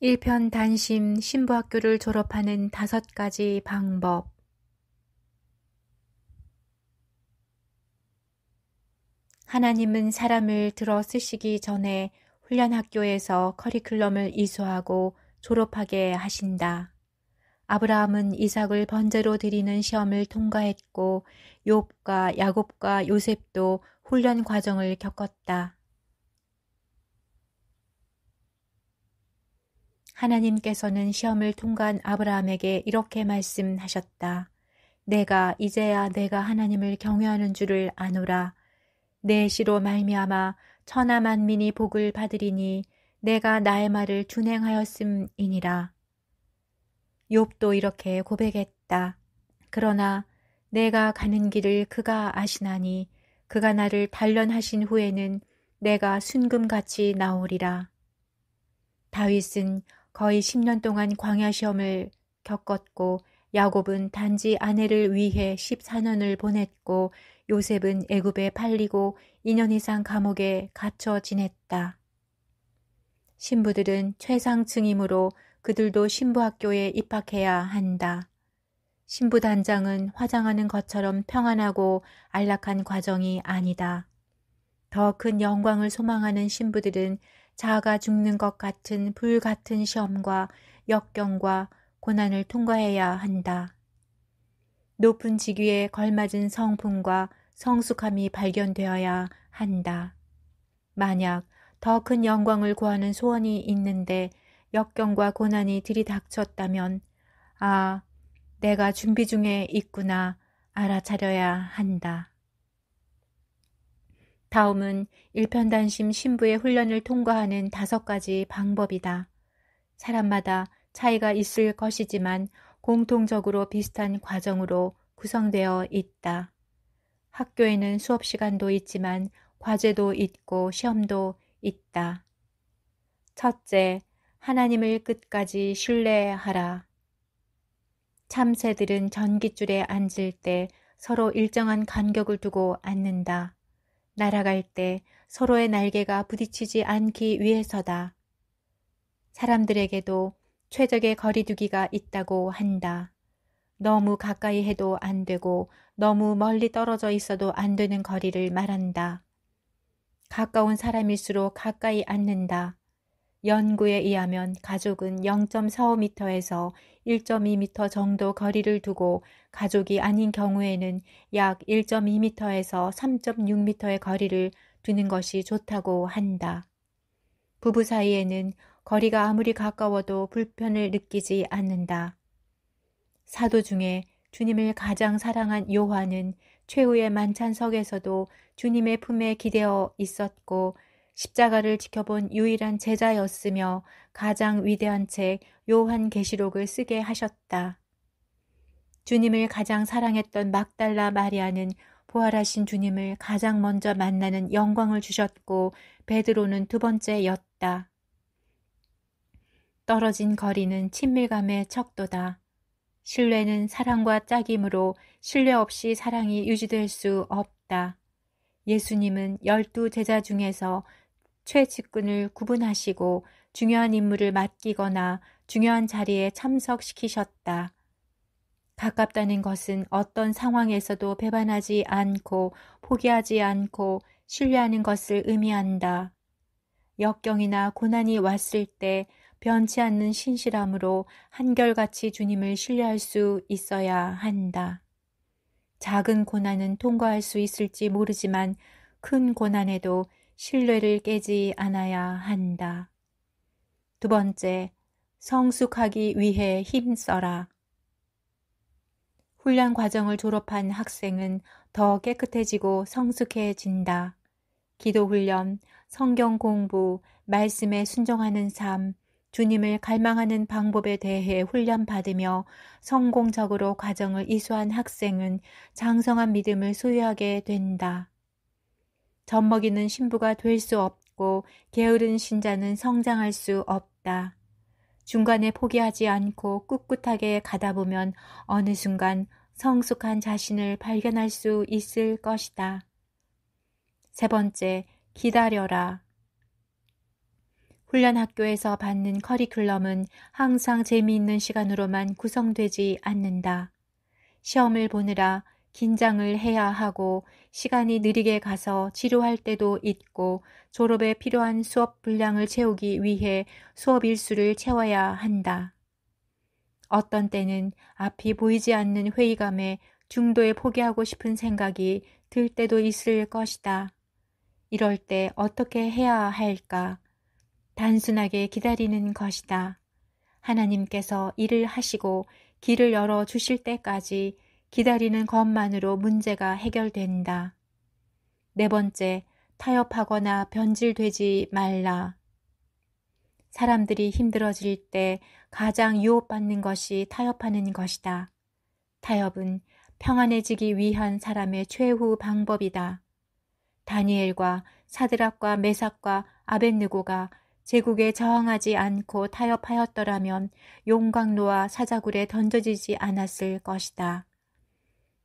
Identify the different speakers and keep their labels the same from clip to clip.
Speaker 1: 일편단심 신부학교를 졸업하는 5가지 방법. 하나님은 사람을 들어 쓰시기 전에 훈련학교에서 커리큘럼을 이수하고 졸업하게 하신다. 아브라함은 이삭을 번제로 드리는 시험을 통과했고 욥과 야곱과 요셉도 훈련 과정을 겪었다. 하나님께서는 시험을 통과한 아브라함에게 이렇게 말씀하셨다. 내가 이제야 내가 하나님을 경외하는 줄을 아노라. 내 시로 말미암아 천하 만민이 복을 받으리니 내가 나의 말을 준행하였음이니라. 욥도 이렇게 고백했다. 그러나 내가 가는 길을 그가 아시나니 그가 나를 단련하신 후에는 내가 순금같이 나오리라. 다윗은 거의 10년 동안 광야 시험을 겪었고 야곱은 단지 아내를 위해 14년을 보냈고 요셉은 애굽에 팔리고 2년 이상 감옥에 갇혀 지냈다. 신부들은 최상층이므로 그들도 신부학교에 입학해야 한다. 신부단장은 화장하는 것처럼 평안하고 안락한 과정이 아니다. 더 큰 영광을 소망하는 신부들은 자아가 죽는 것 같은 불같은 시험과 역경과 고난을 통과해야 한다. 높은 직위에 걸맞은 성품과 성숙함이 발견되어야 한다. 만약 더 큰 영광을 구하는 소원이 있는데 역경과 고난이 들이닥쳤다면 아, 내가 준비 중에 있구나 알아차려야 한다. 다음은 일편단심 신부의 훈련을 통과하는 5가지 방법이다. 사람마다 차이가 있을 것이지만 공통적으로 비슷한 과정으로 구성되어 있다. 학교에는 수업 시간도 있지만 과제도 있고 시험도 있다. 첫째, 하나님을 끝까지 신뢰하라. 참새들은 전깃줄에 앉을 때 서로 일정한 간격을 두고 앉는다. 날아갈 때 서로의 날개가 부딪히지 않기 위해서다. 사람들에게도 최적의 거리두기가 있다고 한다. 너무 가까이 해도 안 되고 너무 멀리 떨어져 있어도 안 되는 거리를 말한다. 가까운 사람일수록 가까이 앉는다. 연구에 의하면 가족은 0.45m에서 1.2m 정도 거리를 두고 가족이 아닌 경우에는 약 1.2m에서 3.6m의 거리를 두는 것이 좋다고 한다. 부부 사이에는 거리가 아무리 가까워도 불편을 느끼지 않는다. 사도 중에 주님을 가장 사랑한 요한은 최후의 만찬석에서도 주님의 품에 기대어 있었고 십자가를 지켜본 유일한 제자였으며 가장 위대한 책 요한계시록을 쓰게 하셨다. 주님을 가장 사랑했던 막달라 마리아는 부활하신 주님을 가장 먼저 만나는 영광을 주셨고 베드로는 2번째였다. 떨어진 거리는 친밀감의 척도다. 신뢰는 사랑과 짝임으로 신뢰 없이 사랑이 유지될 수 없다. 예수님은 12제자 중에서 최측근을 구분하시고 중요한 임무를 맡기거나 중요한 자리에 참석시키셨다. 가깝다는 것은 어떤 상황에서도 배반하지 않고 포기하지 않고 신뢰하는 것을 의미한다. 역경이나 고난이 왔을 때 변치 않는 신실함으로 한결같이 주님을 신뢰할 수 있어야 한다. 작은 고난은 통과할 수 있을지 모르지만 큰 고난에도 신뢰를 깨지 않아야 한다. 2번째, 성숙하기 위해 힘써라. 훈련 과정을 졸업한 학생은 더 깨끗해지고 성숙해진다. 기도 훈련, 성경 공부, 말씀에 순종하는 삶, 주님을 갈망하는 방법에 대해 훈련받으며 성공적으로 과정을 이수한 학생은 장성한 믿음을 소유하게 된다. 젖먹이는 신부가 될 수 없고 게으른 신자는 성장할 수 없다. 중간에 포기하지 않고 꿋꿋하게 가다 보면 어느 순간 성숙한 자신을 발견할 수 있을 것이다. 3번째, 기다려라. 훈련 학교에서 받는 커리큘럼은 항상 재미있는 시간으로만 구성되지 않는다. 시험을 보느라 긴장을 해야 하고 시간이 느리게 가서 지루할 때도 있고 졸업에 필요한 수업 분량을 채우기 위해 수업 일수를 채워야 한다. 어떤 때는 앞이 보이지 않는 회의감에 중도에 포기하고 싶은 생각이 들 때도 있을 것이다. 이럴 때 어떻게 해야 할까? 단순하게 기다리는 것이다. 하나님께서 일을 하시고 길을 열어 주실 때까지 기다리는 것만으로 문제가 해결된다. 네 번째, 타협하거나 변질되지 말라. 사람들이 힘들어질 때 가장 유혹받는 것이 타협하는 것이다. 타협은 평안해지기 위한 사람의 최후 방법이다. 다니엘과 사드락과 메삭과 아벳느고가 제국에 저항하지 않고 타협하였더라면 용광로와 사자굴에 던져지지 않았을 것이다.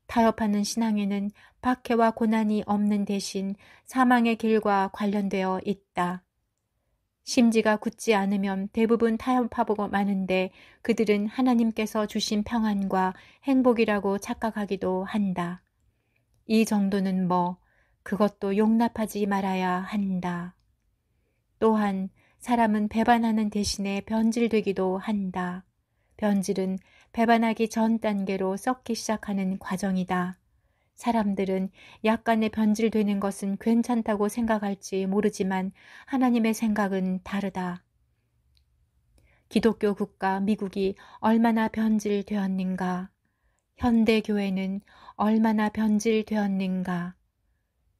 Speaker 1: 타협하는 신앙에는 박해와 고난이 없는 대신 사망의 길과 관련되어 있다. 심지가 굳지 않으면 대부분 타협하고 마는데 그들은 하나님께서 주신 평안과 행복이라고 착각하기도 한다. 이 정도는 그것도 용납하지 말아야 한다. 또한 사람은 배반하는 대신에 변질되기도 한다. 변질은 배반하기 전 단계로 썩기 시작하는 과정이다. 사람들은 약간의 변질되는 것은 괜찮다고 생각할지 모르지만 하나님의 생각은 다르다. 기독교 국가 미국이 얼마나 변질되었는가? 현대교회는 얼마나 변질되었는가?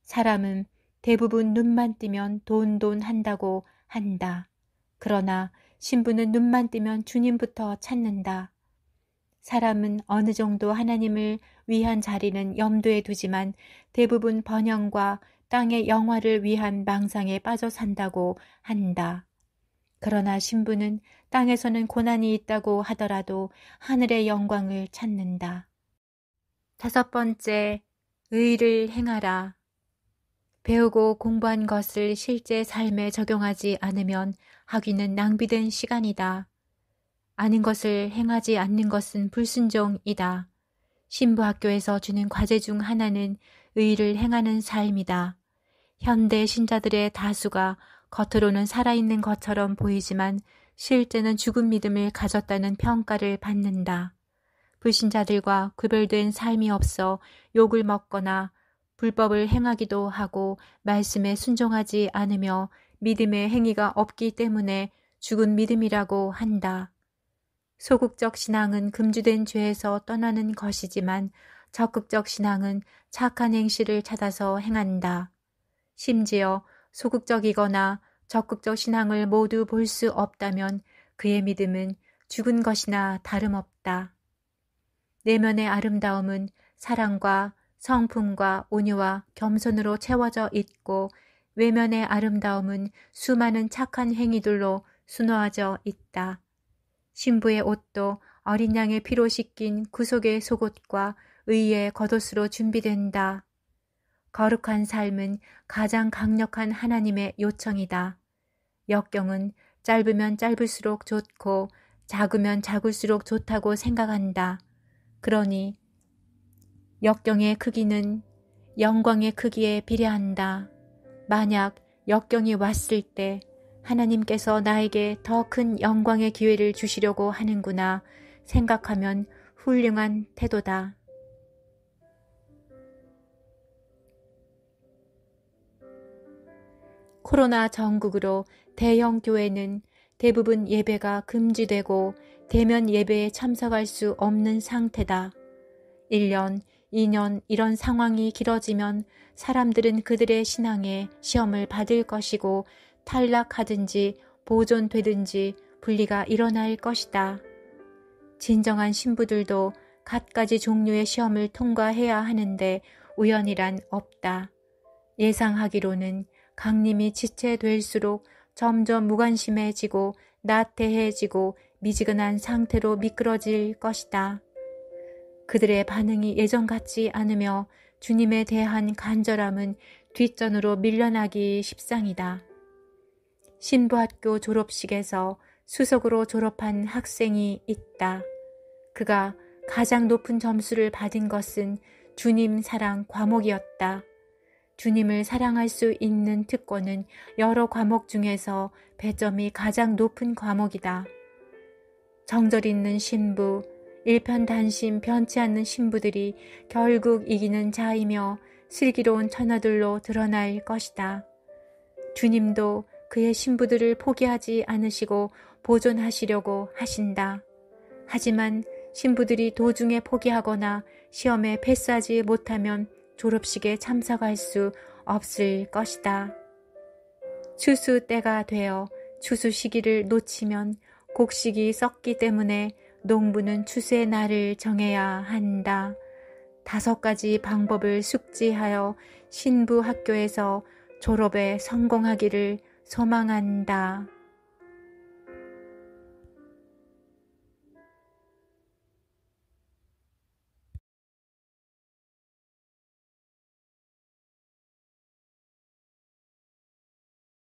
Speaker 1: 사람은 대부분 눈만 뜨면 돈 한다고 한다. 그러나 신부는 눈만 뜨면 주님부터 찾는다. 사람은 어느 정도 하나님을 위한 자리는 염두에 두지만 대부분 번영과 땅의 영화를 위한 망상에 빠져 산다고 한다. 그러나 신부는 땅에서는 고난이 있다고 하더라도 하늘의 영광을 찾는다. 다섯 번째, 의를 행하라. 배우고 공부한 것을 실제 삶에 적용하지 않으면 학위는 낭비된 시간이다. 아는 것을 행하지 않는 것은 불순종이다. 신부학교에서 주는 과제 중 하나는 의를 행하는 삶이다. 현대 신자들의 다수가 겉으로는 살아있는 것처럼 보이지만 실제는 죽은 믿음을 가졌다는 평가를 받는다. 불신자들과 구별된 삶이 없어 욕을 먹거나 불법을 행하기도 하고 말씀에 순종하지 않으며 믿음의 행위가 없기 때문에 죽은 믿음이라고 한다. 소극적 신앙은 금주된 죄에서 떠나는 것이지만 적극적 신앙은 착한 행실을 찾아서 행한다. 심지어 소극적이거나 적극적 신앙을 모두 볼 수 없다면 그의 믿음은 죽은 것이나 다름없다. 내면의 아름다움은 사랑과 성품과 온유와 겸손으로 채워져 있고 외면의 아름다움은 수많은 착한 행위들로 수놓아져 있다. 신부의 옷도 어린 양의 피로 씻긴 구속의 속옷과 의의 겉옷으로 준비된다. 거룩한 삶은 가장 강력한 하나님의 요청이다. 역경은 짧으면 짧을수록 좋고 작으면 작을수록 좋다고 생각한다. 그러니 역경의 크기는 영광의 크기에 비례한다. 만약 역경이 왔을 때 하나님께서 나에게 더 큰 영광의 기회를 주시려고 하는구나 생각하면 훌륭한 태도다. 코로나 전국으로 대형 교회는 대부분 예배가 금지되고 대면 예배에 참석할 수 없는 상태다. 1년, 2년 이런 상황이 길어지면 사람들은 그들의 신앙에 시험을 받을 것이고 탈락하든지 보존되든지 분리가 일어날 것이다. 진정한 신부들도 갖가지 종류의 시험을 통과해야 하는데 우연이란 없다. 예상하기로는 강림이 지체될수록 점점 무관심해지고 나태해지고 미지근한 상태로 미끄러질 것이다. 그들의 반응이 예전 같지 않으며 주님에 대한 간절함은 뒷전으로 밀려나기 십상이다. 신부학교 졸업식에서 수석으로 졸업한 학생이 있다. 그가 가장 높은 점수를 받은 것은 주님 사랑 과목이었다. 주님을 사랑할 수 있는 특권은 여러 과목 중에서 배점이 가장 높은 과목이다. 정절 있는 신부, 일편단심 변치 않는 신부들이 결국 이기는 자이며 슬기로운 처녀들로 드러날 것이다. 주님도 그의 신부들을 포기하지 않으시고 보존하시려고 하신다. 하지만 신부들이 도중에 포기하거나 시험에 패스하지 못하면 졸업식에 참석할 수 없을 것이다. 추수 때가 되어 추수 시기를 놓치면 곡식이 썩기 때문에 농부는 추수의 날을 정해야 한다. 5가지 방법을 숙지하여 신부 학교에서 졸업에 성공하기를 소망한다.